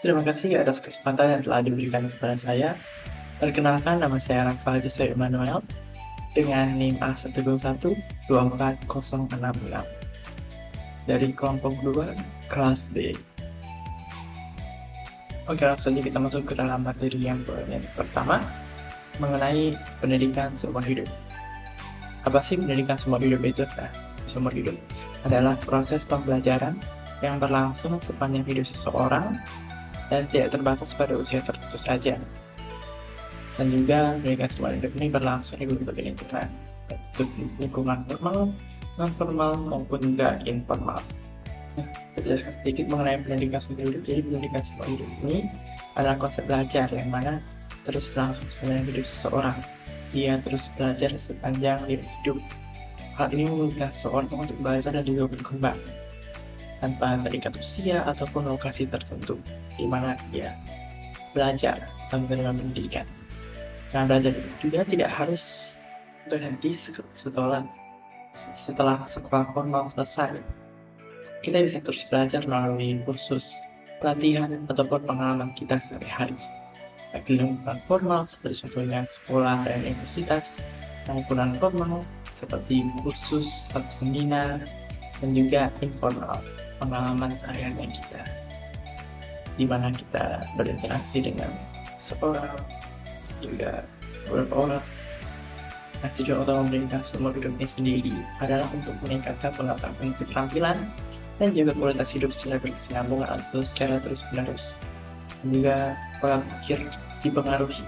Terima kasih atas kesempatan yang telah diberikan kepada saya. Perkenalkan, nama saya Rafael Jose Emmanuel dengan NIM A121-24066 dari kelompok 2 kelas B. Oke, langsung saja kita masuk ke dalam materi yang pertama mengenai pendidikan seumur hidup. Apa sih pendidikan seumur hidup itu? Seumur hidup adalah proses pembelajaran yang berlangsung sepanjang hidup seseorang dan tidak terbatas pada usia tertentu saja. Dan juga pendidikan seumur hidup ini berlangsung di berbagai lingkungan, untuk lingkungan formal, non-formal, maupun juga informal. Jelaskan sedikit mengenai pendidikan seumur hidup. Jadi pendidikan seumur hidup ini adalah konsep belajar yang mana terus berlangsung sepanjang hidup seseorang. Dia terus belajar sepanjang hidup. Hal ini memungkinkan seseorang untuk belajar dan juga berkembang tanpa terikat usia ataupun lokasi tertentu di mana dia belajar atau menerima pendidikan. Nah, belajar itu juga tidak harus berhenti setelah sekolah formal selesai. Kita bisa terus belajar melalui kursus, pelatihan, ataupun pengalaman kita sehari-hari. Baik di lingkungan formal seperti contohnya sekolah dan universitas, maupun non formal seperti kursus atau seminar, dan juga informal, pengalaman sehari-hari kita, di mana kita berinteraksi dengan seorang juga beberapa orang. Nah, tujuan utama pendidikan seumur hidup ini sendiri adalah untuk meningkatkan pengetahuan, keterampilan, dan juga kualitas hidup secara berkesinambungan atau secara terus-menerus. Dan juga pola pikir dipengaruhi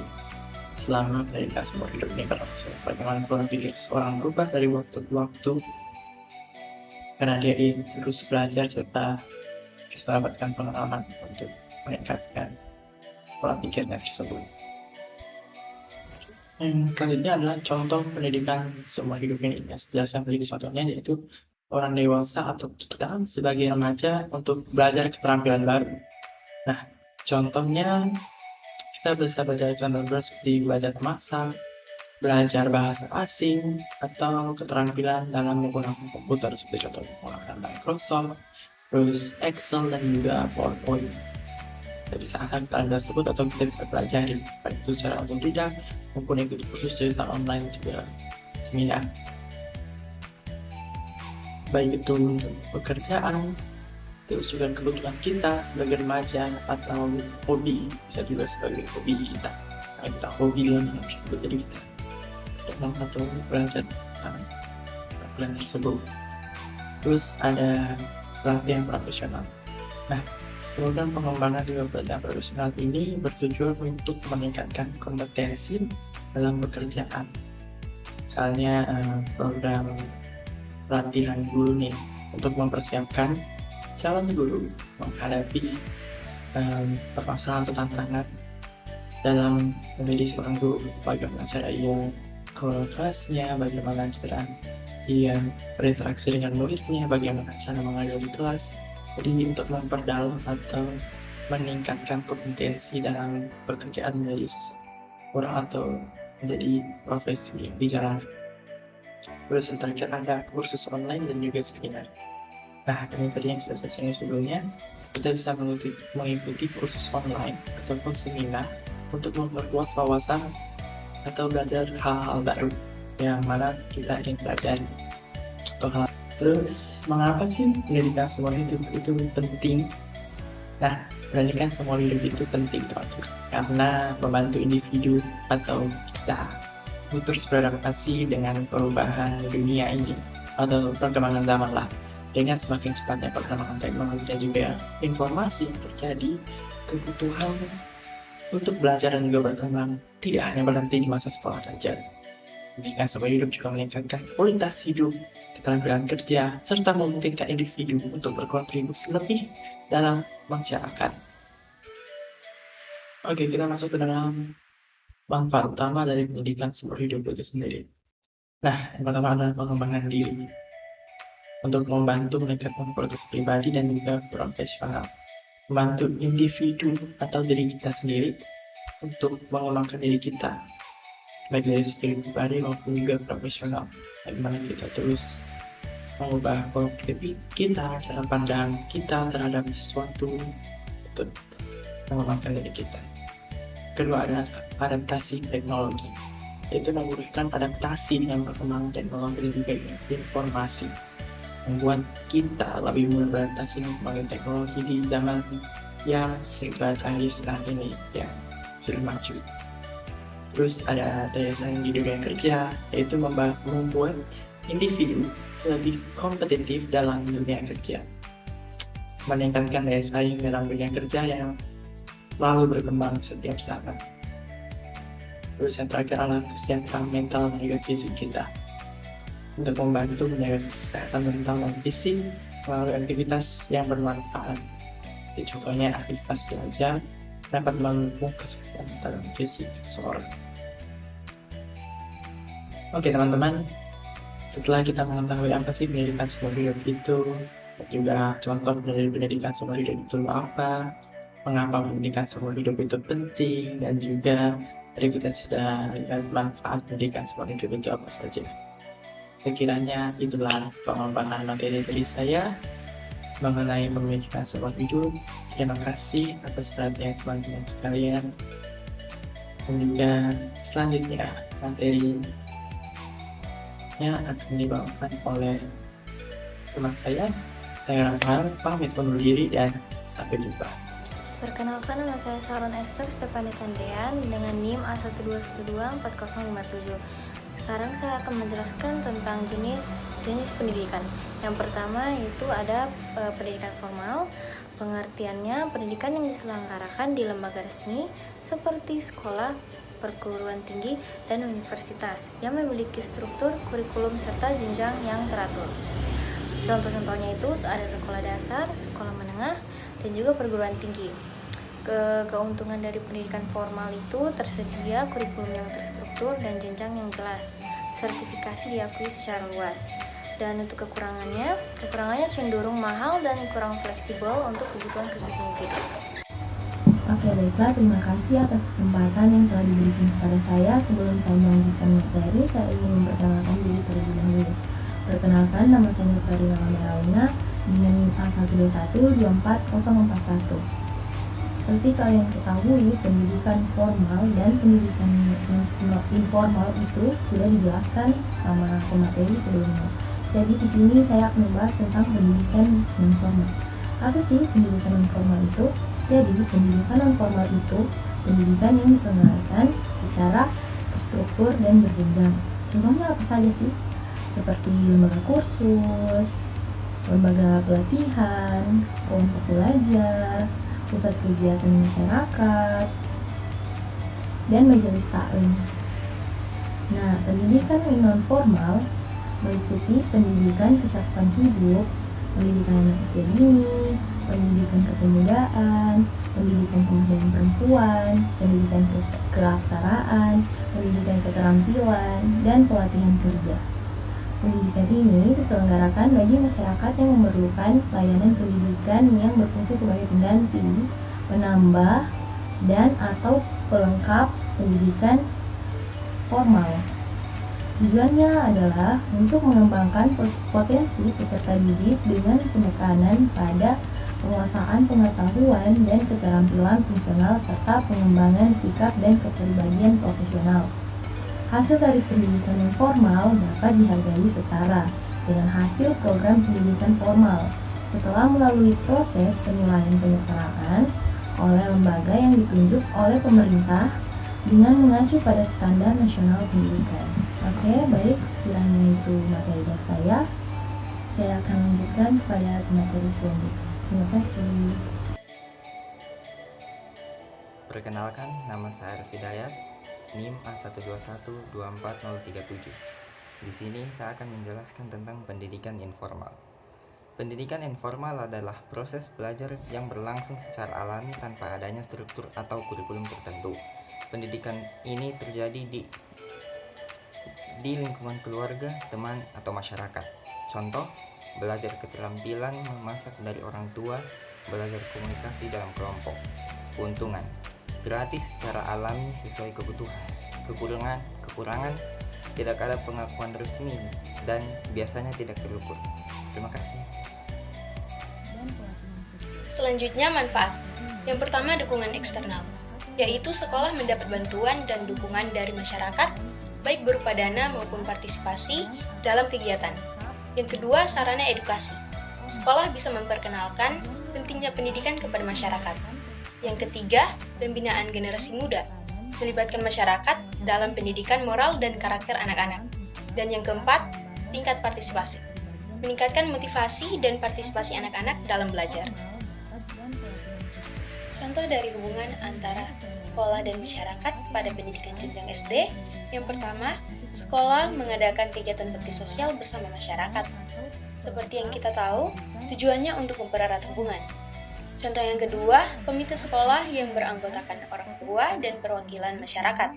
selama pendidikan seumur hidup ini berlangsung. Bagaimana pola pikir seseorang berubah dari waktu ke waktu karena dia terus belajar serta bisa mendapatkan pengalaman untuk meningkatkan pola pikirnya tersebut. Yang selanjutnya adalah contoh pendidikan seumur hidup ini. Jelaskan sedikit contohnya, yaitu orang dewasa atau kita sebagai remaja untuk belajar keterampilan baru. Nah, contohnya kita bisa belajar seperti belajar memasak, belajar bahasa asing, atau keterampilan dalam menggunakan komputer seperti contohnya menggunakan Microsoft, terus Excel, dan juga PowerPoint. Kita bisa asal keterampilan tersebut atau kita bisa pelajari baik itu secara otodidak maupun ikut kursus cerita online juga seminar. Baik itu untuk pekerjaan, terus juga kebutuhan kita sebagai remaja, atau hobi, bisa juga sebagai hobi kita. Nah, kita hobi yang tersebut, jadi kita atau belajar plan tersebut. Terus ada pelatihan profesional. Nah, program pengembangan di pelatihan profesional ini bertujuan untuk meningkatkan kompetensi dalam pekerjaan. Misalnya program pelatihan guru nih untuk mempersiapkan calon guru menghadapi permasalahan atau tantangan dalam menjadi seorang guru. Bagaimana cara ia kelola kelasnya, bagaimana cara ia berinteraksi dengan muridnya, bagaimana cara mengajar di kelas. Jadi untuk memperdalam atau meningkatkan kompetensi dalam pekerjaan menjadi orang atau menjadi profesi yang dijalani. Terus ada kursus online dan juga seminar. Nah, ini tadi yang sudah saya share sebelumnya, kita bisa mengikuti kursus online ataupun seminar untuk memperluas wawasan atau belajar hal-hal baru yang mana kita ingin pelajari. Terus, mengapa sih pendidikan seumur hidup itu penting? Nah, pendidikan seumur hidup itu penting karena membantu individu atau kita untuk terus beradaptasi dengan perubahan dunia ini atau perkembangan zaman lah. Dengan semakin cepatnya perkembangan teknologi dan juga informasi yang terjadi, kebutuhan untuk belajar dan juga berkembang tidak hanya berhenti di masa sekolah saja. Pendidikan seumur hidup juga meningkatkan kualitas hidup, keterampilan kerja, serta memungkinkan individu untuk berkontribusi lebih dalam masyarakat. Oke, kita masuk ke dalam manfaat utama dari pendidikan seumur hidup itu sendiri. Nah, yang pertama adalah pengembangan diri untuk membantu meningkatkan kualitas pribadi dan juga profesional. Membantu individu atau diri kita sendiri untuk mengembangkan diri kita, baik dari segi pribadi maupun juga profesional. Bagaimana kita terus mengubah pola pikir kita, cara pandang kita terhadap sesuatu. mengembangkan diri kita. Kedua adalah adaptasi teknologi, yaitu memberikan adaptasi dengan perkembangan teknologi dan juga informasi, membuat kita lebih mudah beradaptasi dengan teknologi di zaman yang serba canggih sekarang ini yang sudah maju. Terus ada daya saing di dunia kerja, yaitu membuat individu lebih kompetitif dalam dunia kerja, meningkatkan daya saing dalam dunia kerja yang selalu berkembang setiap saat. Terus yang terakhir adalah kesehatan mental dan juga fisik kita, untuk membantu menjaga kesehatan mental dan fisik melalui aktivitas yang bermanfaat. Contohnya aktivitas belajar dapat mendukung kesehatan mental dan fisik seseorang. Oke teman-teman, setelah kita mengetahui apa sih pendidikan seumur hidup itu, juga contoh dari pendidikan seumur hidup itu apa, mengapa pendidikan seumur hidup itu penting, dan juga tadi kita sudah lihat manfaat pendidikan seumur hidup itu apa saja. Sekiranya itulah pengembangan materi dari saya mengenai pendidikan seumur hidup. Terima kasih atas perhatian teman-teman sekalian. Dan juga selanjutnya materinya akan dibawakan oleh teman saya. Saya Rafael, pamit undur diri dan sampai jumpa. Perkenalkan, nama saya Sharon Esther Stefani Tandean dengan NIM A121240057. Sekarang saya akan menjelaskan tentang jenis pendidikan. Yang pertama yaitu ada pendidikan formal. Pengertiannya, pendidikan yang diselenggarakan di lembaga resmi seperti sekolah, perguruan tinggi, dan universitas yang memiliki struktur kurikulum serta jenjang yang teratur. Contoh-contohnya itu ada sekolah dasar, sekolah menengah, dan juga perguruan tinggi. Keuntungan dari pendidikan formal itu tersedia kurikulum yang terstruktur dan jenjang yang jelas, sertifikasi diakui secara luas. Dan untuk kekurangannya cenderung mahal dan kurang fleksibel untuk kebutuhan khusus individu. Oke, baiklah, terima kasih atas kesempatan yang telah diberikan kepada saya. Sebelum saya melanjutkan materi, saya ingin memperkenalkan diri terlebih dahulu. Perkenalkan, nama saya Nurfarina Launa dengan NIM A121244041. Seperti kalian ketahui, pendidikan formal dan pendidikan informal itu sudah dijelaskan sama pemateri sebelumnya. Jadi di sini saya akan membahas tentang pendidikan non formal. Apa sih pendidikan non formal itu? Jadi pendidikan non formal itu pendidikan yang diselenggarakan secara terstruktur dan berjenjang. Contohnya apa saja sih? Seperti lembaga kursus, lembaga pelatihan, kelompok belajar, pusat kegiatan masyarakat, dan majelis taklim. Nah, pendidikan non formal meliputi pendidikan kecakupan hidup, pendidikan anak usia dini, pendidikan kepemudaan, pendidikan pemberdayaan perempuan, pendidikan keaksaraan, pendidikan keterampilan, dan pelatihan kerja. Pendidikan ini diselenggarakan bagi masyarakat yang memerlukan layanan pendidikan yang berfungsi sebagai pengganti, penambah, dan atau pelengkap pendidikan formal. Tujuannya adalah untuk mengembangkan potensi peserta didik dengan penekanan pada penguasaan pengetahuan dan keterampilan fungsional serta pengembangan sikap dan kepribadian profesional. Hasil dari pendidikan yang formal dapat dihargai setara dengan hasil program pendidikan formal setelah melalui proses penilaian penyelenggaraan oleh lembaga yang ditunjuk oleh pemerintah dengan mengacu pada standar nasional pendidikan. Oke, baik, sekiranya itu materi dari saya akan lanjutkan pada materi selanjutnya. Terima kasih. Perkenalkan, nama saya Arif Hidayat, NIM A121240037. Di sini saya akan menjelaskan tentang pendidikan informal. Pendidikan informal adalah proses belajar yang berlangsung secara alami tanpa adanya struktur atau kurikulum tertentu. Pendidikan ini terjadi di lingkungan keluarga, teman, atau masyarakat. Contoh, belajar keterampilan memasak dari orang tua, belajar komunikasi dalam kelompok. Keuntungan, gratis secara alami sesuai kebutuhan. Kekurangan, tidak ada pengakuan resmi dan biasanya tidak terukur. Terima kasih. Selanjutnya manfaat. Yang pertama, dukungan eksternal, yaitu sekolah mendapat bantuan dan dukungan dari masyarakat, baik berupa dana maupun partisipasi dalam kegiatan. Yang kedua, sarana edukasi. Sekolah bisa memperkenalkan pentingnya pendidikan kepada masyarakat. Yang ketiga, pembinaan generasi muda, melibatkan masyarakat dalam pendidikan moral dan karakter anak-anak. Dan yang keempat, tingkat partisipasi, meningkatkan motivasi dan partisipasi anak-anak dalam belajar. Contoh dari hubungan antara sekolah dan masyarakat pada pendidikan jenjang SD, yang pertama, sekolah mengadakan kegiatan bakti sosial bersama masyarakat. Seperti yang kita tahu, tujuannya untuk mempererat hubungan. Contoh yang kedua, komite sekolah yang beranggotakan orang tua dan perwakilan masyarakat,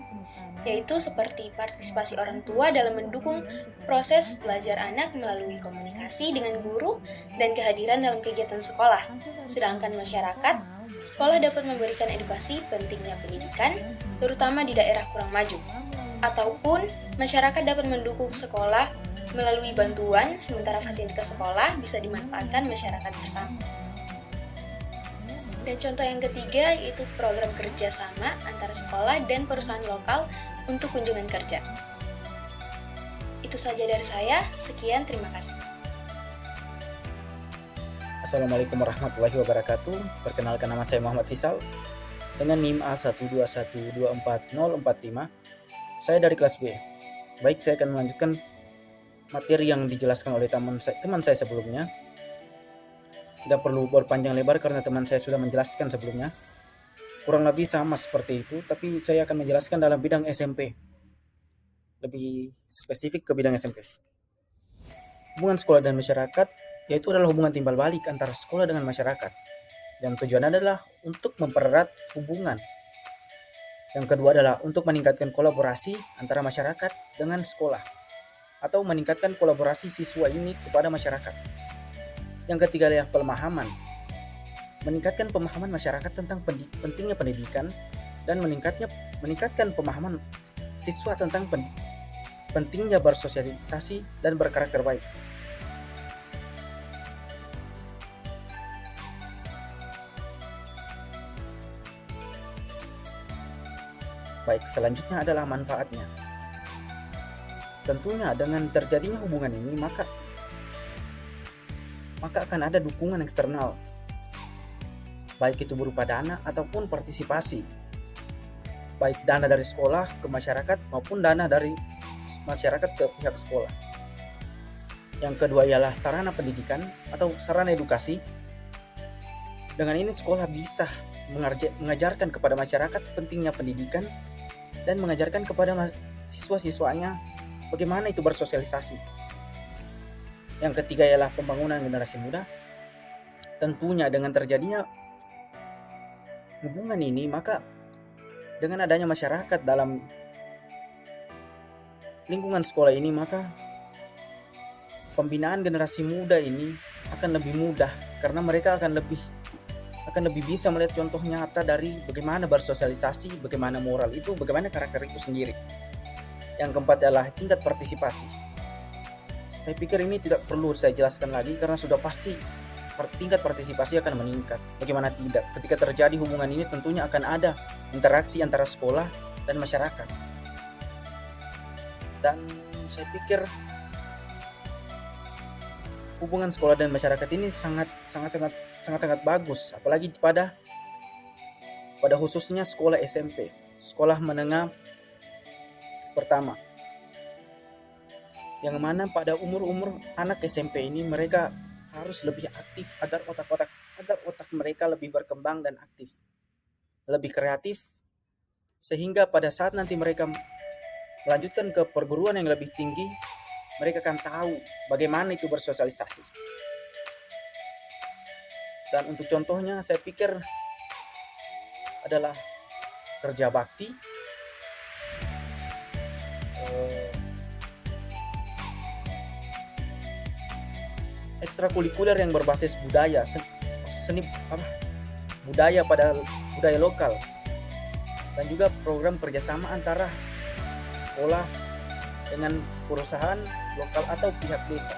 yaitu seperti partisipasi orang tua dalam mendukung proses belajar anak melalui komunikasi dengan guru dan kehadiran dalam kegiatan sekolah. Sedangkan masyarakat, sekolah dapat memberikan edukasi pentingnya pendidikan, terutama di daerah kurang maju. Ataupun, masyarakat dapat mendukung sekolah melalui bantuan, sementara fasilitas sekolah bisa dimanfaatkan masyarakat bersama. Dan contoh yang ketiga yaitu program kerjasama antara sekolah dan perusahaan lokal untuk kunjungan kerja. Itu saja dari saya, sekian, terima kasih. Assalamualaikum warahmatullahi wabarakatuh. Perkenalkan, nama saya Muhammad Fisal dengan NIM A121244045. Saya dari kelas B. Baik, saya akan melanjutkan materi yang dijelaskan oleh teman saya sebelumnya. Tidak perlu berpanjang lebar karena teman saya sudah menjelaskan sebelumnya. Kurang lebih sama seperti itu, tapi saya akan menjelaskan dalam bidang SMP. Lebih spesifik ke bidang SMP. Hubungan sekolah dan masyarakat yaitu adalah hubungan timbal balik antara sekolah dengan masyarakat. Dan tujuannya adalah untuk mempererat hubungan. Yang kedua adalah untuk meningkatkan kolaborasi antara masyarakat dengan sekolah, atau meningkatkan kolaborasi siswa ini kepada masyarakat. Yang ketiga adalah pemahaman. Meningkatkan pemahaman masyarakat tentang pentingnya pendidikan dan meningkatkan pemahaman siswa tentang pentingnya bersosialisasi dan berkarakter baik. Baik, selanjutnya adalah manfaatnya. Tentunya dengan terjadinya hubungan ini maka akan ada dukungan eksternal, baik itu berupa dana ataupun partisipasi, baik dana dari sekolah ke masyarakat maupun dana dari masyarakat ke pihak sekolah. Yang kedua ialah sarana pendidikan atau sarana edukasi. Dengan ini sekolah bisa mengajarkan kepada masyarakat pentingnya pendidikan dan mengajarkan kepada siswa-siswanya bagaimana itu bersosialisasi. Yang ketiga ialah pembangunan generasi muda. Tentunya dengan terjadinya hubungan ini, maka dengan adanya masyarakat dalam lingkungan sekolah ini, maka pembinaan generasi muda ini akan lebih mudah karena mereka akan lebih bisa melihat contoh nyata dari bagaimana bersosialisasi, bagaimana moral itu, bagaimana karakter itu sendiri. Yang keempat adalah tingkat partisipasi. Saya pikir ini tidak perlu saya jelaskan lagi karena sudah pasti tingkat partisipasi akan meningkat. Bagaimana tidak? Ketika terjadi hubungan ini tentunya akan ada interaksi antara sekolah dan masyarakat. Dan saya pikir hubungan sekolah dan masyarakat ini sangat bagus, apalagi pada khususnya sekolah SMP, sekolah menengah pertama, yang mana pada umur anak SMP ini mereka harus lebih aktif agar otak mereka lebih berkembang dan aktif, lebih kreatif, sehingga pada saat nanti mereka melanjutkan ke perguruan yang lebih tinggi, mereka akan tahu bagaimana itu bersosialisasi. Dan untuk contohnya saya pikir adalah kerja bakti, ekstrakurikuler yang berbasis budaya, budaya pada budaya lokal, dan juga program kerjasama antara sekolah dengan perusahaan lokal atau pihak desa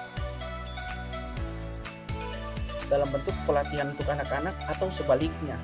dalam bentuk pelatihan untuk anak-anak atau sebaliknya